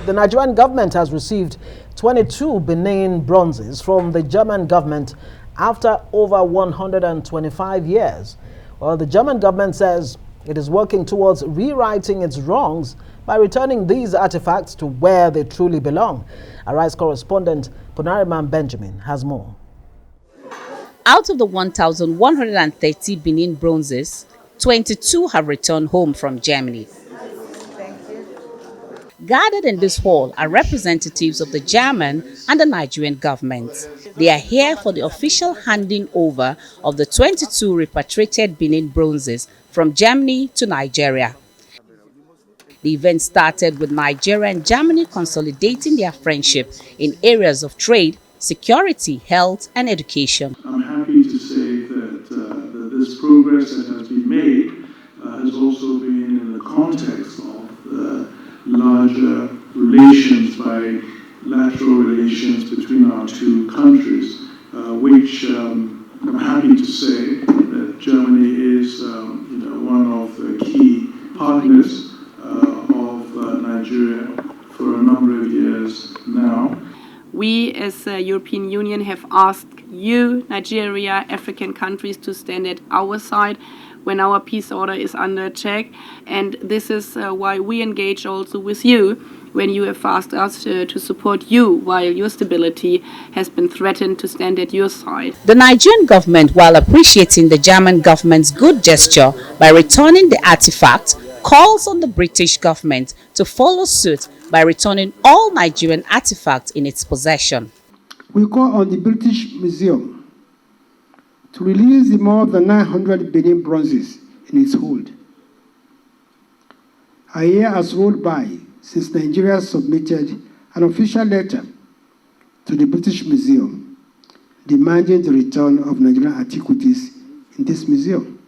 The Nigerian government has received 22 Benin bronzes from the German government after over 125 years. Well, the German government says it is working towards rewriting its wrongs by returning these artifacts to where they truly belong. Arise correspondent Punariman Benjamin has more. Out of the 1,130 Benin bronzes, 22 have returned home from Germany. Gathered in this hall are representatives of the German and the Nigerian governments. They are here for the official handing over of the 22 repatriated Benin bronzes from Germany to Nigeria. The event started with Nigeria and Germany consolidating their friendship in areas of trade, security, health, and education. I'm happy to say that this progress that has been made has also been in the context of the larger relations, bilateral relations between our two countries, which I'm happy to say that Germany is one of the key partners of Nigeria for a number of years now. We as the European Union have asked you, Nigeria, African countries to stand at our side when our peace order is under attack. And this is why we engage also with you when you have asked us to support you while your stability has been threatened, to stand at your side. The Nigerian government, while appreciating the German government's good gesture by returning the artifact, calls on the British government to follow suit by returning all Nigerian artifacts in its possession. We call on the British Museum to release the more than 900 Benin bronzes in its hold. A year has rolled by since Nigeria submitted an official letter to the British Museum demanding the return of Nigerian antiquities in this museum.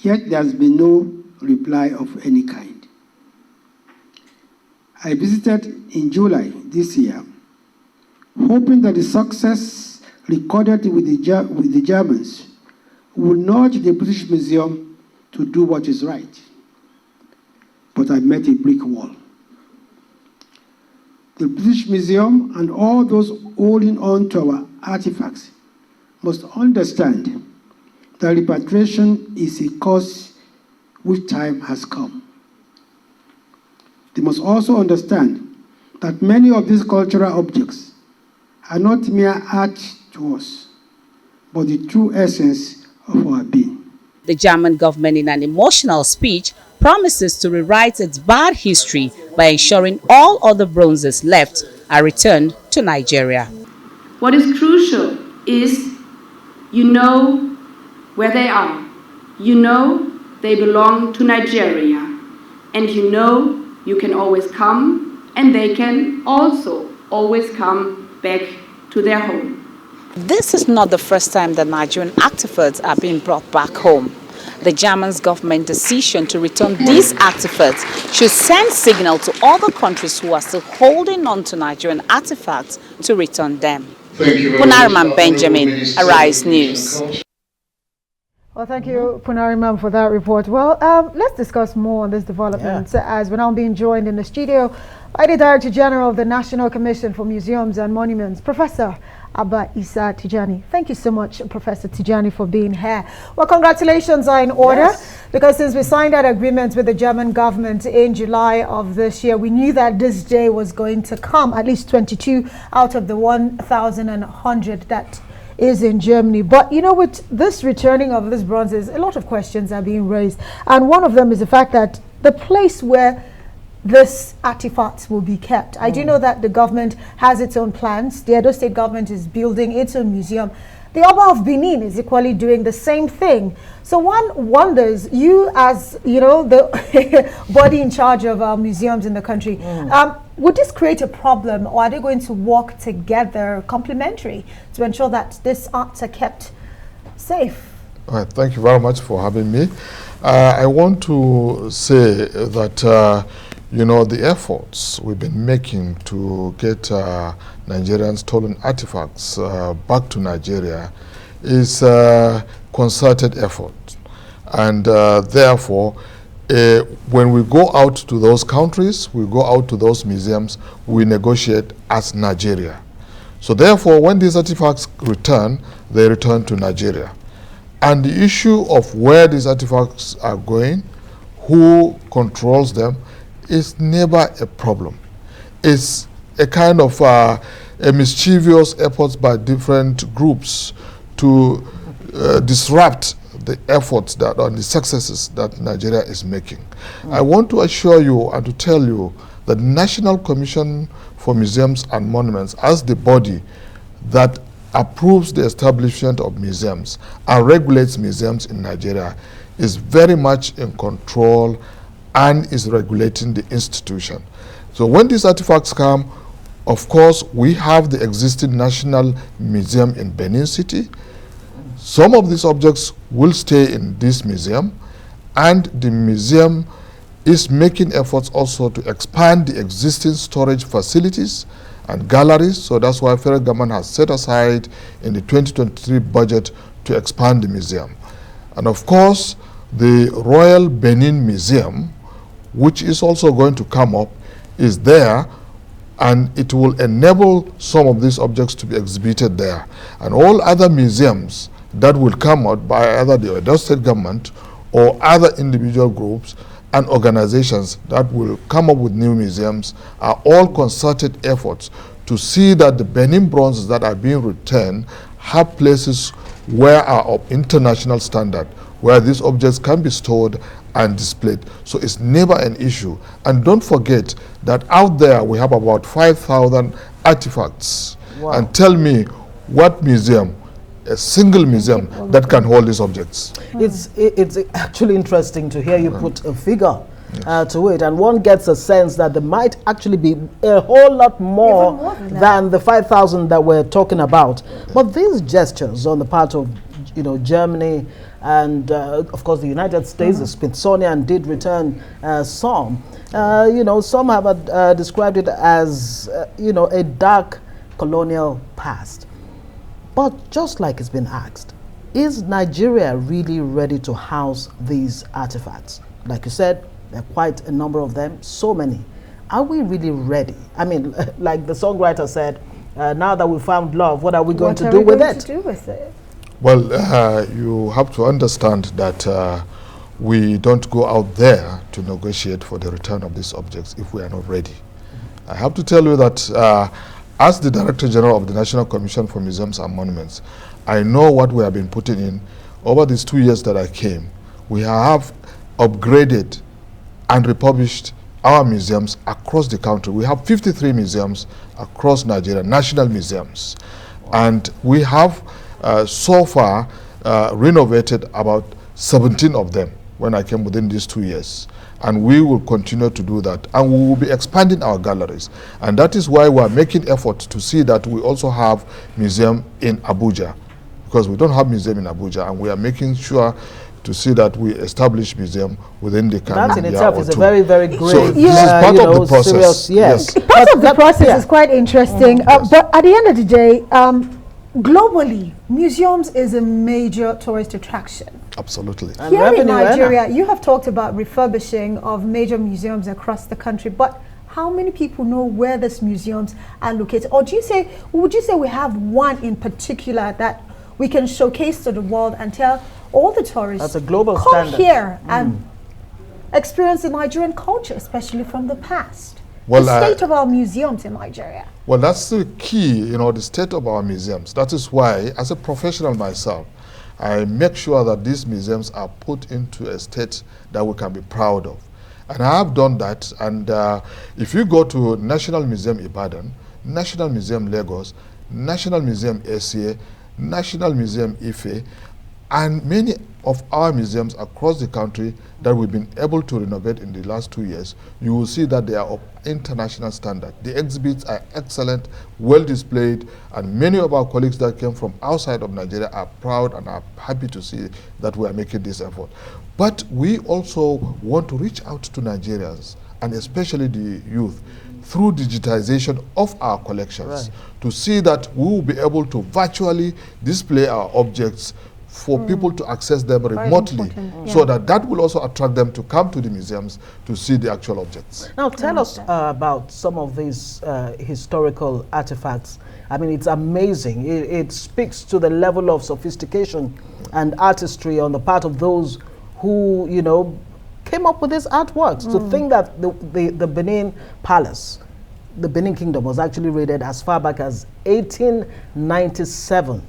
Yet there has been no reply of any kind. I visited in July this year, hoping that the success recorded with the Germans will nudge the British Museum to do what is right. But I met a brick wall. The British Museum and all those holding on to our artifacts must understand that repatriation is a cause which time has come. They must also understand that many of these cultural objects are not mere art to us, but the true essence of our being. The German government, in an emotional speech, promises to rewrite its bad history by ensuring all other bronzes left are returned to Nigeria. What is crucial is you know where they are. You know they belong to Nigeria. And you know you can always come, and they can also always come back to their home. This is not the first time that Nigerian artifacts are being brought back home. The German government's decision to return these artifacts should send signal to other countries who are still holding on to Nigerian artifacts to return them. Punariman Benjamin, Arise News. Well, thank you, Punariman, for that report. Well, let's discuss more on this development as we're now being joined in the studio by the Director General of the National Commission for Museums and Monuments, Professor Abba Isa Tijani. Thank you so much, Professor Tijani, for being here. Well, congratulations are in order, because since we signed that agreement with the German government in July of this year, we knew that this day was going to come, at least 22 out of the 1,100 that is in Germany. But you know, with this returning of these bronzes, a lot of questions are being raised, and one of them is the fact that the place where this artifacts will be kept. I do know that the government has its own plans. The Edo State government is building its own museum. The Abba of Benin is equally doing the same thing. So one wonders, you as, you know, the body in charge of our museums in the country, would this create a problem, or are they going to work together complementary to ensure that these arts are kept safe? All right, thank you very much for having me. I want to say that you know, the efforts we've been making to get Nigerian stolen artifacts back to Nigeria is a concerted effort. And therefore, when we go out to those countries, we go out to those museums, we negotiate as Nigeria. So therefore, when these artifacts return, they return to Nigeria. And the issue of where these artifacts are going, who controls them, is never a problem. It's a kind of a mischievous effort by different groups to disrupt the efforts that and the successes that Nigeria is making. I want to assure you and to tell you that the National Commission for Museums and Monuments, as the body that approves the establishment of museums and regulates museums in Nigeria, is very much in control and is regulating the institution. So when these artifacts come, of course, we have the existing National Museum in Benin City. Some of these objects will stay in this museum, and the museum is making efforts also to expand the existing storage facilities and galleries. So that's why federal government has set aside in the 2023 budget to expand the museum. And of course, the Royal Benin Museum, which is also going to come up, is there, and it will enable some of these objects to be exhibited there. And all other museums that will come out by either the Edo State government or other individual groups and organizations that will come up with new museums are all concerted efforts to see that the Benin bronzes that are being returned have places where are of international standard, where these objects can be stored and displayed. So it's never an issue. And don't forget that out there we have about 5,000 artifacts. Wow. And tell me what museum, a single museum, that can hold these objects. It's actually interesting to hear you put a figure to it, and one gets a sense that there might actually be a whole lot more than the 5,000 that we're talking about. But these gestures on the part of Germany and of course the United States, the Smithsonian did return some. Some have described it as a dark colonial past. But just like it's been asked, is Nigeria really ready to house these artifacts? Like you said, there are quite a number of them, so many. Are we really ready? I mean, like the songwriter said, now that we found love, what are we going to do with it? Well, you have to understand that we don't go out there to negotiate for the return of these objects if we are not ready. I have to tell you that as the Director General of the National Commission for Museums and Monuments, I know what we have been putting in. Over these 2 years that I came, we have upgraded and republished our museums across the country. We have 53 museums across Nigeria, national museums. And we have so far renovated about 17 of them when I came within these 2 years. And we will continue to do that. And we will be expanding our galleries. And that is why we are making efforts to see that we also have museum in Abuja, because we don't have museum in Abuja, and we are making sure to see that we establish museum within the country. That in itself is a very, very great, so this is part of the process. Yes. Part of the process is quite interesting. But at the end of the day, globally, museums is a major tourist attraction. Absolutely. And here in Nigeria, you have talked about refurbishing of major museums across the country, but how many people know where these museums are located? Or would you say we have one in particular that we can showcase to the world and tell all the tourists, that's a global come standard here and experience the Nigerian culture, especially from the past? Well, the state of our museums in Nigeria. Well, that's the key, the state of our museums. That is why, as a professional myself, I make sure that these museums are put into a state that we can be proud of. And I have done that. And if you go to National Museum Ibadan, National Museum Lagos, National Museum ACA, National Museum Ife, and many of our museums across the country that we've been able to renovate in the last 2 years, you will see that they are of international standard. The exhibits are excellent, well displayed, and many of our colleagues that came from outside of Nigeria are proud and are happy to see that we are making this effort. But we also want to reach out to Nigerians, and especially the youth, through digitization of our collections, to see that we will be able to virtually display our objects for people to access them remotely, so that will also attract them to come to the museums to see the actual objects. Now tell us about some of these historical artifacts. I mean, it's amazing. It speaks to the level of sophistication and artistry on the part of those who, you know, came up with these artworks. To think that the Benin Palace, the Benin Kingdom, was actually raided as far back as 1897.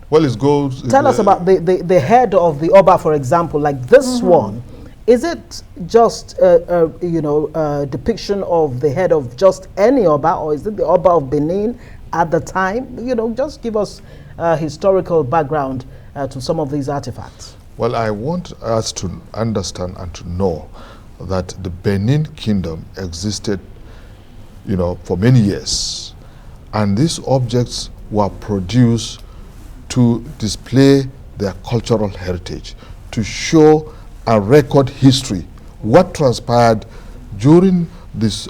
Well, it goes... Tell us about the head of the Abba, for example, like this one. Is it just you know, a depiction of the head of just any Abba, or is it the Abba of Benin at the time? You know, just give us a historical background to some of these artifacts. Well, I want us to understand and to know that the Benin Kingdom existed, you know, for many years, and these objects were produced to display their cultural heritage, to show and record history, what transpired during this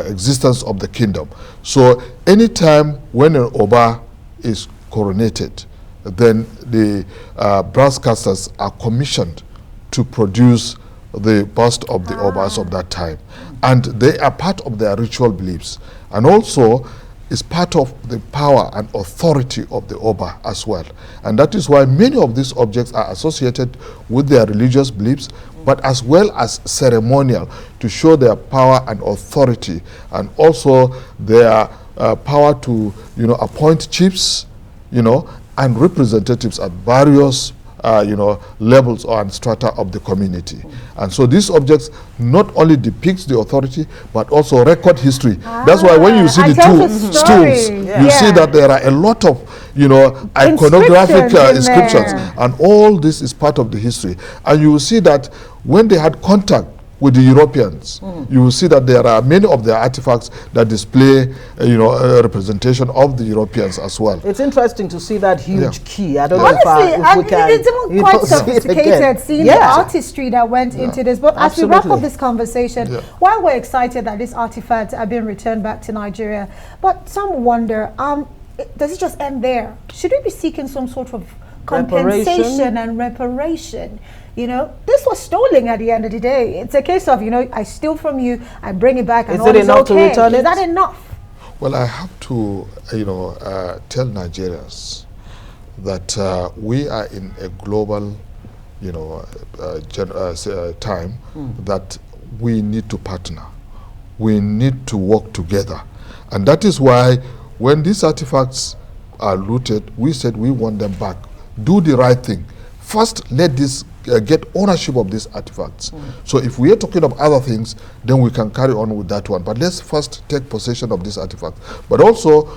existence of the kingdom. So anytime when an Oba is coronated, then the brass casters are commissioned to produce the bust of the Obas of that time. And they are part of their ritual beliefs. And also, is part of the power and authority of the Oba as well. And that is why many of these objects are associated with their religious beliefs, but as well as ceremonial, to show their power and authority, and also their power to, you know, appoint chiefs, you know, and representatives at various you know, levels and strata of the community. And so these objects not only depicts the authority, but also record history. That's why when you see the two stools, you see that there are a lot of, you know, iconographic inscriptions, and all this is part of the history. And you will see that when they had contact with the Europeans, you will see that there are many of their artifacts that display, you know, a representation of the Europeans as well. It's interesting to see that huge key. I don't Honestly, know if we can. It's even quite sophisticated, seeing the artistry that went into this. But as we wrap up this conversation, while we're excited that these artifacts are being returned back to Nigeria, but some wonder, does it just end there? Should we be seeking some sort of compensation and reparation? You know, this was stolen at the end of the day. It's a case of, you know, I steal from you, I bring it back, and is it enough to return it? Is that enough? Well, I have to, you know, tell Nigerians that we are in a global, you know, time that we need to partner. We need to work together. And that is why when these artifacts are looted, we said we want them back. Do the right thing. First, let this get ownership of these artifacts. So if we are talking of other things, then we can carry on with that one. But let's first take possession of these artifacts. But also,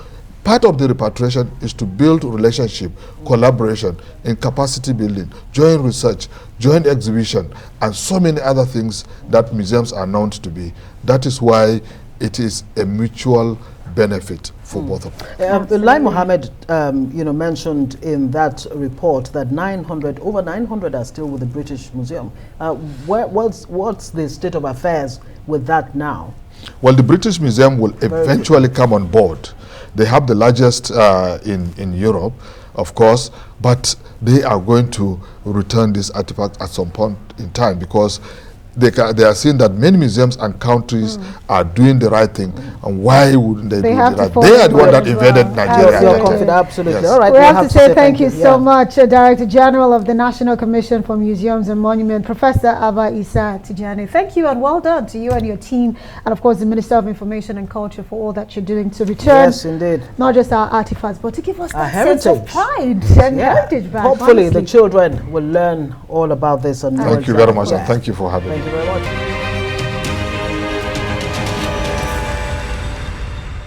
part of the repatriation is to build relationship, collaboration, in capacity building, joint research, joint exhibition, and so many other things that museums are known to be. That is why it is a mutual benefit for both of them. Lai Mohammed, you know, mentioned in that report that over 900 are still with the British Museum. What's the state of affairs with that now? Well, the British Museum will eventually come on board. They have the largest in Europe, of course, but they are going to return this artifact at some point in time, because they are seeing that many museums and countries are doing the right thing, and why wouldn't they do the right thing? They are the one that invaded Nigeria. Absolutely. Yes. All right, we have to say thank you so much, Director General of the National Commission for Museums and Monuments, Professor Abba Isa Tijani. Thank you, and well done to you and your team, and of course the Minister of Information and Culture for all that you're doing to return, yes, indeed, not just our artifacts, but to give us that heritage, sense of pride and heritage back. Hopefully the children will learn all about this. And thank you very much, and thank you for having me. Thank you very much.